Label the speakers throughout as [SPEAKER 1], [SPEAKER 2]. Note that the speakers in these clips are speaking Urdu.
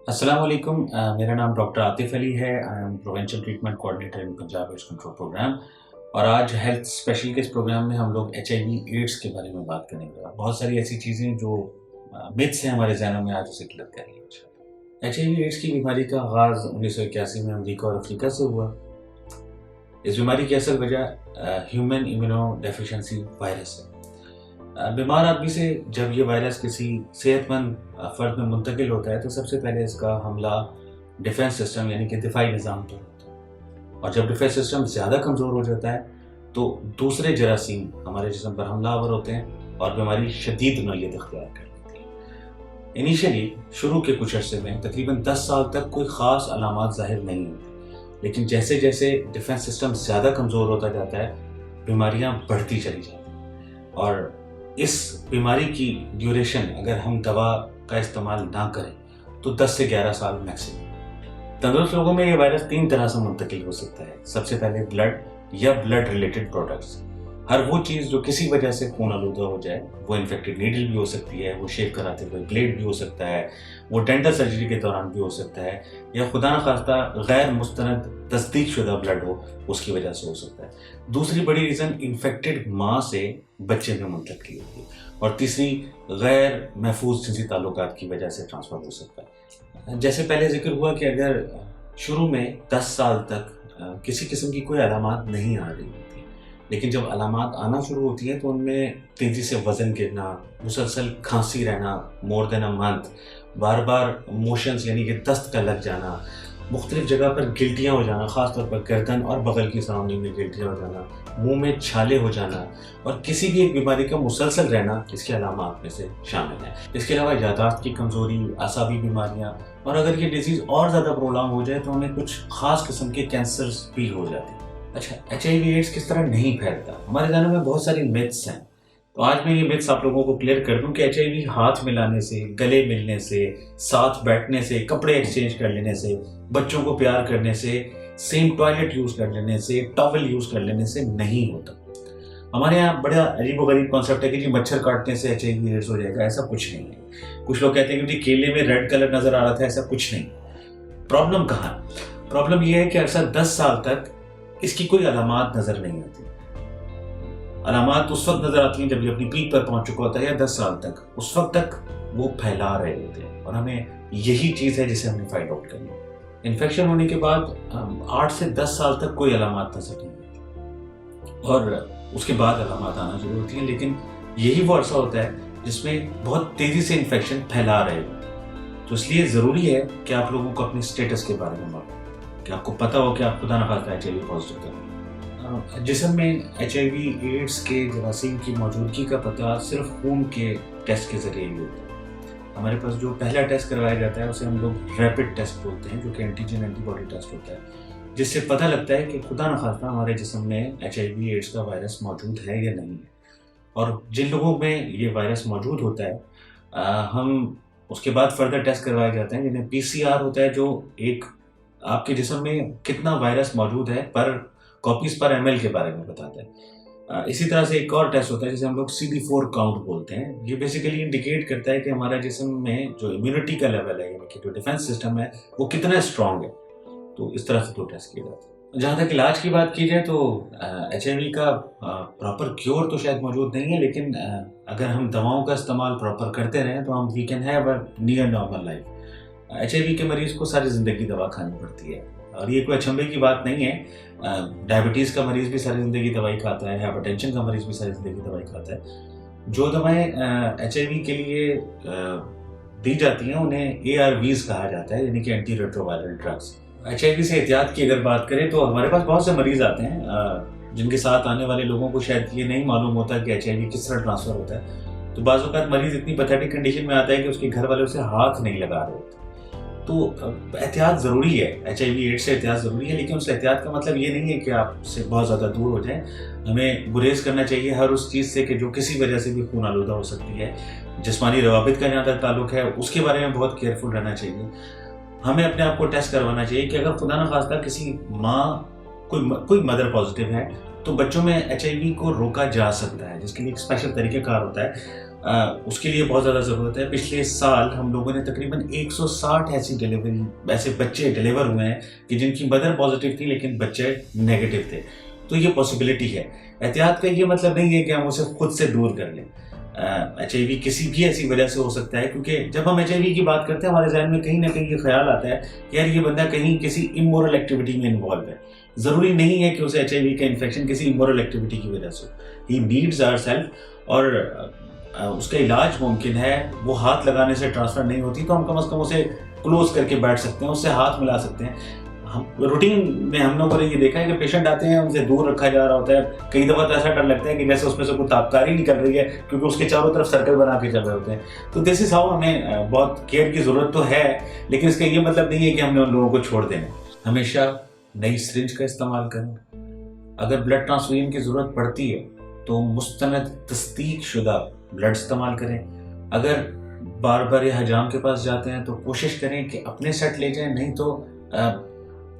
[SPEAKER 1] السلام علیکم، میرا نام ڈاکٹر عاطف علی ہے. I am provincial treatment coordinator in Punjab AIDS control programme. اور آج ہیلتھ اسپیشل کے اس پروگرام میں ہم لوگ HIV ایڈس کے بارے میں بات کریں گے. بہت ساری ایسی چیزیں جو متس ہیں ہمارے ذہنوں میں آج اسے کلیئر کریں گے. HIV ایڈس کی بیماری کا آغاز 1981 میں امریکہ اور افریقہ سے ہوا. اس بیماری کی اصل وجہ ہیومن امیونو ڈیفیشنسی وائرس ہے. بیمار آدمی سے جب یہ وائرس کسی صحت مند فرد میں منتقل ہوتا ہے تو سب سے پہلے اس کا حملہ ڈیفنس سسٹم یعنی کہ دفاعی نظام پر ہوتا ہے. اور جب ڈیفنس سسٹم زیادہ کمزور ہو جاتا ہے تو دوسرے جراثیم ہمارے جسم پر حملہ آور ہوتے ہیں اور بیماری شدید نوعیت اختیار کر لیتی ہے. انیشلی شروع کے کچھ عرصے میں تقریباً 10 سال تک کوئی خاص علامات ظاہر نہیں ہوتی، لیکن جیسے جیسے ڈیفنس سسٹم زیادہ کمزور ہوتا جاتا ہے بیماریاں بڑھتی چلی جاتی ہیں. اور اس بیماری کی ڈیوریشن اگر ہم دوا کا استعمال نہ کریں تو 10 سے 11 سال میکسیمم. تندرست لوگوں میں یہ وائرس 3 طرح سے منتقل ہو سکتا ہے. سب سے پہلے بلڈ یا بلڈ ریلیٹڈ پروڈکٹس. ہر وہ چیز جو کسی وجہ سے خون آلودہ ہو جائے، وہ انفیکٹڈ نیڈل بھی ہو سکتی ہے، وہ شیو کراتے ہوئے بلیڈ بھی ہو سکتا ہے، وہ ڈینٹل سرجری کے دوران بھی ہو سکتا ہے، یا خدا نخواستہ غیر مستند تصدیق شدہ بلڈ ہو اس کی وجہ سے ہو سکتا ہے. دوسری بڑی ریزن انفیکٹڈ ماں سے بچے میں منتقلی ہوتی ہے. اور تیسری غیر محفوظ جنسی تعلقات کی وجہ سے ٹرانسفر ہو سکتا ہے. جیسے پہلے ذکر ہوا کہ اگر شروع میں 10 سال تک کسی قسم کی کوئی علامات نہیں آ رہی ہوتی، لیکن جب علامات آنا شروع ہوتی ہیں تو ان میں تیزی سے وزن گرنا، مسلسل کھانسی رہنا مور دین a month, bar bar motions یعنی کہ دست کا لگ جانا، مختلف جگہ پر گلٹیاں ہو جانا، خاص طور پر گردن اور بغل کی سراؤنڈنگ میں گلٹیاں ہو جانا، منہ میں چھالے ہو جانا، اور کسی بھی ایک بیماری کا مسلسل رہنا اس کے علامات میں سے شامل ہیں. اس کے علاوہ یادداشت کی کمزوری، اعصابی بیماریاں، اور اگر یہ ڈیزیز اور زیادہ پرولونگ ہو جائے تو ہمیں کچھ خاص قسم کے کینسرز بھی ہو جاتے ہیں. اچھا، HIV ایڈس کس طرح نہیں پھیلتا؟ ہمارے ذہنوں میں بہت ساری متس ہیں، تو آج میں یہ متس آپ لوگوں کو کلیئر کر دوں کہ HIV ہاتھ ملانے سے، گلے ملنے سے، ساتھ بیٹھنے سے، کپڑے ایکسچینج کر لینے سے، بچوں کو پیار کرنے سے، سیم ٹوائلٹ یوز کر لینے سے، ٹاول یوز کر لینے سے نہیں ہوتا. ہمارے یہاں بڑا عجیب و غریب کانسیپٹ ہے کہ جی مچھر کاٹنے سے HIV ایڈس ہو جائے گا. ایسا کچھ نہیں ہے. کچھ لوگ کہتے ہیں کہ جی کیلے میں ریڈ کلر نظر آ رہا تھا. ایسا کچھ نہیں. پرابلم کہاں ہے؟ پرابلم یہ ہے کہ اکثر 10 سال تک اس کی کوئی علامات نظر نہیں آتی. علامات اس وقت نظر آتی ہیں جب یہ اپنی پیک پر پہنچ چکا ہوتا ہے، یا 10 سال تک. اس وقت تک وہ پھیلا رہے ہوتے ہیں، اور ہمیں یہی چیز ہے جسے ہم نے فائنڈ آؤٹ کرنا. انفیکشن ہونے کے بعد 8 سے 10 سال تک کوئی علامات نظر نہیں آتی، اور اس کے بعد علامات آنا شروع ہوتی ہیں. لیکن یہی وہ عرصہ ہوتا ہے جس میں بہت تیزی سے انفیکشن پھیلا رہے ہوتے ہیں. تو اس لیے ضروری ہے کہ آپ لوگوں کو اپنے اسٹیٹس کے بارے میں معلوم، کہ آپ کو پتہ ہو کہ آپ خدا نخواستہ HIV پازیٹیو کریں. جسم میں HIV ایڈس کے جراثیم کی موجودگی کا پتہ صرف خون کے ٹیسٹ کے ذریعے ہی ہوتا ہے. ہمارے پاس جو پہلا ٹیسٹ کروایا جاتا ہے اسے ہم لوگ ریپڈ ٹیسٹ بولتے ہیں، جو کہ اینٹی باڈی ٹیسٹ ہوتا ہے، جس سے پتہ لگتا ہے کہ خدا نخواستہ ہمارے جسم میں HIV ایڈس کا وائرس موجود ہے یا نہیں ہے. اور جن لوگوں میں یہ وائرس موجود ہوتا ہے ہم اس کے بعد فردر ٹیسٹ کروائے جاتے ہیں جنہیں PCR ہوتا ہے، جو ایک آپ کے جسم میں کتنا وائرس موجود ہے پر کاپیز پر ML کے بارے میں بتاتا ہے. اسی طرح سے ایک اور ٹیسٹ ہوتا ہے جسے ہم لوگ CD4 کاؤنٹ بولتے ہیں. یہ بیسیکلی انڈیکیٹ کرتا ہے کہ ہمارا جسم میں جو امیونٹی کا لیول ہے، یعنی کہ جو ڈیفنس سسٹم ہے، وہ کتنا اسٹرانگ ہے. تو اس طرح سے دو ٹیسٹ کیے جاتے ہیں. جہاں تک علاج کی بات کی جائے تو HIV کا پراپر کیور تو شاید موجود نہیں ہے، لیکن اگر ہم دواؤں کا استعمال پراپر کرتے رہیں تو ہم we can have a near normal life. HIV کے مریض کو ساری زندگی دوا کھانی پڑتی ہے، اور یہ کوئی اچنبھے کی بات نہیں ہے. ڈائبٹیز کا مریض بھی ساری زندگی دوائی کھاتا ہے، ہائپر ٹینشن کا مریض بھی ساری زندگی دوائی کھاتا ہے. جو دوائیں HIV کے لیے دی جاتی ہیں انہیں ARVs کہا جاتا ہے، یعنی کہ اینٹی ریٹرووائرل ڈرگس. HIV سے احتیاط کی اگر بات کریں تو ہمارے پاس بہت سے مریض آتے ہیں جن کے ساتھ آنے والے لوگوں کو شاید یہ نہیں معلوم ہوتا کہ HIV کس طرح ٹرانسفر ہوتا ہے. تو بعض اوقات مریض اتنی پیتھیٹک کنڈیشن میں آتا ہے کہ اس کے گھر والے اسے ہاتھ نہیں لگا رہے ہوتے. تو احتیاط ضروری ہے، HIV ایڈس سے احتیاط ضروری ہے، لیکن اس احتیاط کا مطلب یہ نہیں ہے کہ آپ سے بہت زیادہ دور ہو جائیں. ہمیں گریز کرنا چاہیے ہر اس چیز سے کہ جو کسی وجہ سے بھی خون آلودہ ہو سکتی ہے. جسمانی روابط کا جہاں تک تعلق ہے اس کے بارے میں بہت کیئرفل رہنا چاہیے. ہمیں اپنے آپ کو ٹیسٹ کروانا چاہیے کہ اگر خدا نخواستہ کسی ماں کوئی مدر پازیٹیو ہے تو بچوں میں HIV کو روکا جا سکتا ہے، جس کے لیے ایک اسپیشل طریقہ کار ہوتا ہے. اس کے لیے بہت زیادہ ضرورت ہے. پچھلے سال ہم لوگوں نے تقریباً 160 ایسے بچے ڈلیور ہوئے ہیں کہ جن کی مدر پازیٹیو تھی لیکن بچے نیگیٹو تھے. تو یہ پاسبلٹی ہے. احتیاط کا یہ مطلب نہیں ہے کہ ہم اسے خود سے دور کر لیں. ایچ آئی وی کسی بھی ایسی وجہ سے ہو سکتا ہے, کیونکہ جب ہم ایچ آئی وی کی بات کرتے ہیں ہمارے ذہن میں کہیں نہ کہیں یہ خیال آتا ہے کہ یار یہ بندہ کہیں کسی امورل ایکٹیویٹی میں انوالو ہے. ضروری نہیں ہے کہ اسے ایچ آئی وی کا انفیکشن کسی امورل ایکٹیویٹی کی وجہ سے. ہی نیڈز آور سیلف, اور اس کا علاج ممکن ہے. وہ ہاتھ لگانے سے ٹرانسفر نہیں ہوتی تو ہم کم از کم اسے کلوز کر کے بیٹھ سکتے ہیں, اس سے ہاتھ ملا سکتے ہیں. روٹین میں ہم لوگوں نے یہ دیکھا ہے کہ پیشنٹ آتے ہیں ان سے دور رکھا جا رہا ہوتا ہے. کئی دفعہ تو ایسا ڈر لگتا ہے کہ جیسے اس میں سے کوئی تابکاری نکل رہی ہے, کیونکہ اس کے چاروں طرف سرکل بنا کے چل رہے ہوتے ہیں. تو دس از ہاؤ ہمیں بہت کیئر کی ضرورت تو ہے, لیکن اس کا یہ مطلب نہیں ہے کہ ہم نے ان لوگوں کو چھوڑ دینا. ہمیشہ نئی سرنج کا استعمال کریں. اگر بلڈ ٹرانسفیوژن کی ضرورت پڑتی ہے تو مستند تصدیق شدہ بلڈ استعمال کریں. اگر بار بار یا حجام کے پاس جاتے ہیں تو کوشش کریں کہ اپنے سیٹ لے جائیں, نہیں تو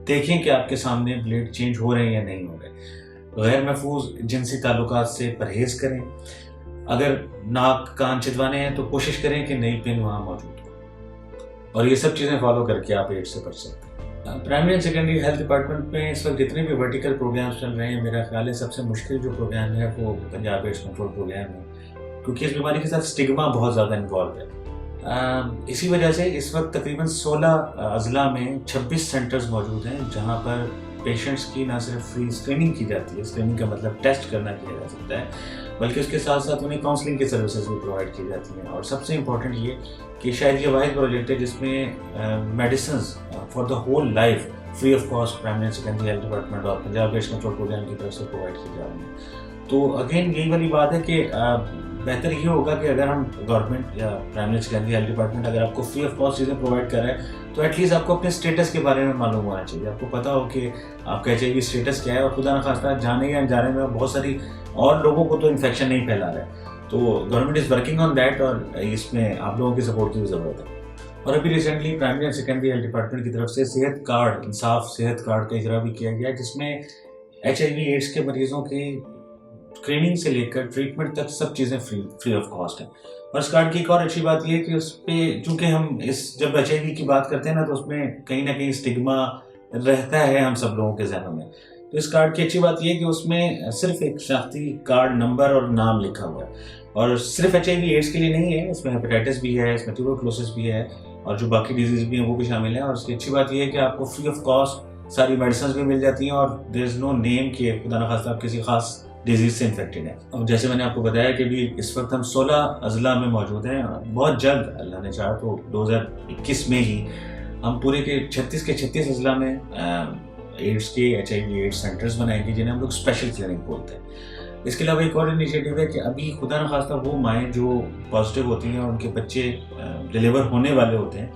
[SPEAKER 1] دیکھیں کہ آپ کے سامنے بلیڈ چینج ہو رہے ہیں یا نہیں ہو رہے. غیر محفوظ جنسی تعلقات سے پرہیز کریں. اگر ناک کان چدوانے ہیں تو کوشش کریں کہ نئی پن وہاں موجود ہو. اور یہ سب چیزیں فالو کر کے آپ ایڈس سے بچ سکتے ہیں. Primary and secondary health department میں اس وقت جتنے بھی ورٹیکل پروگرامس چل رہے ہیں, میرا خیال ہے سب سے مشکل جو پروگرام ہے وہ پنجاب ایڈس کنٹرول پروگرام ہے, کیونکہ اس بیماری کے ساتھ اسٹگما بہت زیادہ انوالو ہے. اسی وجہ سے اس وقت تقریباً 16 اضلاع میں 26 سینٹرز موجود ہیں جہاں پر پیشنٹس کی نہ صرف فری اسکریننگ کی جاتی ہے, اسکریننگ کا مطلب ٹیسٹ کرنا کیا جا سکتا ہے, بلکہ اس کے ساتھ ساتھ انہیں کاؤنسلنگ کی سروسز بھی پرووائڈ کی جاتی ہیں. اور سب سے امپورٹنٹ یہ کہ شاید یہ واحد پروجیکٹ ہے جس میں medicines for the whole life free of cost primary and secondary health department اور پنجاب ایڈس کنٹرول پروگرام کی طرف سے پرووائڈ کی جا رہی ہیں. تو اگین یہی والی بات ہے کہ بہتر یہ ہوگا کہ اگر ہم گورنمنٹ یا پرائمری سیکنڈری ہیلتھ ڈپارٹمنٹ اگر آپ کو فری آف کاسٹ چیزیں پرووائڈ کر رہا ہے تو ایٹ لیسٹ آپ کو اپنے اسٹیٹس کے بارے میں معلوم ہونا چاہیے. آپ کو پتا ہو کہ آپ کا ایچ آئی وی اسٹیٹس کیا ہے, اور خدا نخواستہ جانے یا انجانے میں بہت ساری اور لوگوں کو تو انفیکشن نہیں پھیلا رہا ہے. تو government is working on that, اور اس میں آپ لوگوں کی سپورٹ کی بھی ضرورت ہے. اور ابھی recently primary and secondary health department کی طرف سے صحت کارڈ, انصاف صحت کارڈ کا اجرا بھی کیا گیا, جس میں ایچ آئی وی ایڈس کے مریضوں کی اسکریننگ سے لے کر ٹریٹمنٹ تک سب چیزیں فری آف کاسٹ ہیں. اور اس کارڈ کی ایک اور اچھی بات یہ ہے کہ اس پہ چونکہ ہم جب ایچ آئی وی کی بات کرتے ہیں نا تو اس میں کہیں نہ کہیں اسٹگما رہتا ہے ہم سب لوگوں کے ذہنوں میں. تو اس کارڈ کی اچھی بات یہ ہے کہ اس میں صرف ایک شناختی کارڈ نمبر اور نام لکھا ہوا ہے, اور صرف ایچ آئی وی ایڈس کے لیے نہیں ہے, اس میں ہیپیٹائٹس بھی ہے, اس میں ٹیوبرکلوسس بھی ہے, اور جو باقی ڈیزیز بھی ہیں وہ بھی شامل ہیں. اور اس کی اچھی بات یہ ہے کہ آپ کو فری آف کاسٹ ساری میڈیسنز بھی مل جاتی ہیں, اور دیر از نو نیم کہ خدا نخواستہ آپ کسی خاص ڈیزیز سے انفیکٹڈ ہیں. اور جیسے میں نے آپ کو بتایا کہ بھی اس وقت ہم 16 اضلاع میں موجود ہیں. بہت جلد اللہ نے چاہا تو 2021 میں ہی ہم پورے کے 36 اضلاع میں ایڈس کے H I V AIDS centres بنائیں گے جنہیں ہم لوگ اسپیشل کلینک بولتے ہیں. اس کے علاوہ ایک اور انیشیٹو ہے کہ ابھی خدا نخواستہ وہ مائیں جو پازیٹیو ہوتی ہیں اور ان کے بچے ڈلیور ہونے والے ہوتے ہیں,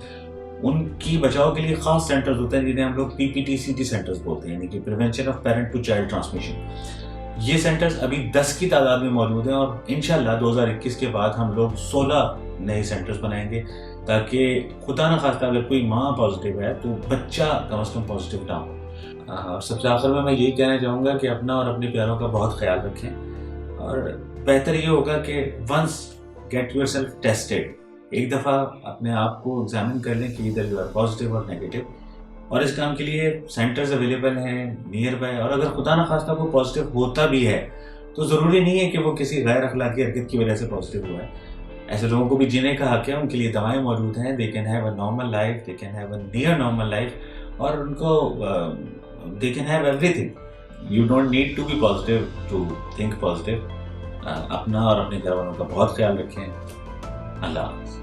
[SPEAKER 1] ان کی بچاؤ کے لیے خاص سینٹرز ہوتے ہیں جنہیں ہم لوگ PPTCT سینٹرز بولتے ہیں, یعنی کہ prevention of parent to child transmission. یہ سینٹرز ابھی 10 کی تعداد میں موجود ہیں, اور انشاءاللہ 2021 کے بعد ہم لوگ 16 نئے سینٹرز بنائیں گے, تاکہ خدا نخواستہ اگر کوئی ماں پازیٹیو ہے تو بچہ کم از کم پازیٹیو نہ ہو. اور سب سے آخر میں یہی کہنا چاہوں گا کہ اپنا اور اپنے پیاروں کا بہت خیال رکھیں, اور بہتر یہ ہوگا کہ once get yourself tested, ایک دفعہ اپنے آپ کو ایگزامن کر لیں کہ ادھر یو آر پازیٹیو اور نیگیٹو. اور اس کام کے لیے سینٹرز اویلیبل ہیں نیئر بائی, اور اگر خدا نخواستہ وہ پازیٹیو ہوتا بھی ہے تو ضروری نہیں ہے کہ وہ کسی غیر اخلاقی حرکت کی وجہ سے پازیٹیو ہوا ہے. ایسے لوگوں کو بھی جینے کا حق ہے, ان کے لیے دوائیں موجود ہیں, they can have a normal life, they can have a near normal life, اور ان کو they can have everything. You don't need to be positive to think positive. اپنا اور اپنے گھر والوں کا بہت خیال رکھیں. اللہ حافظ.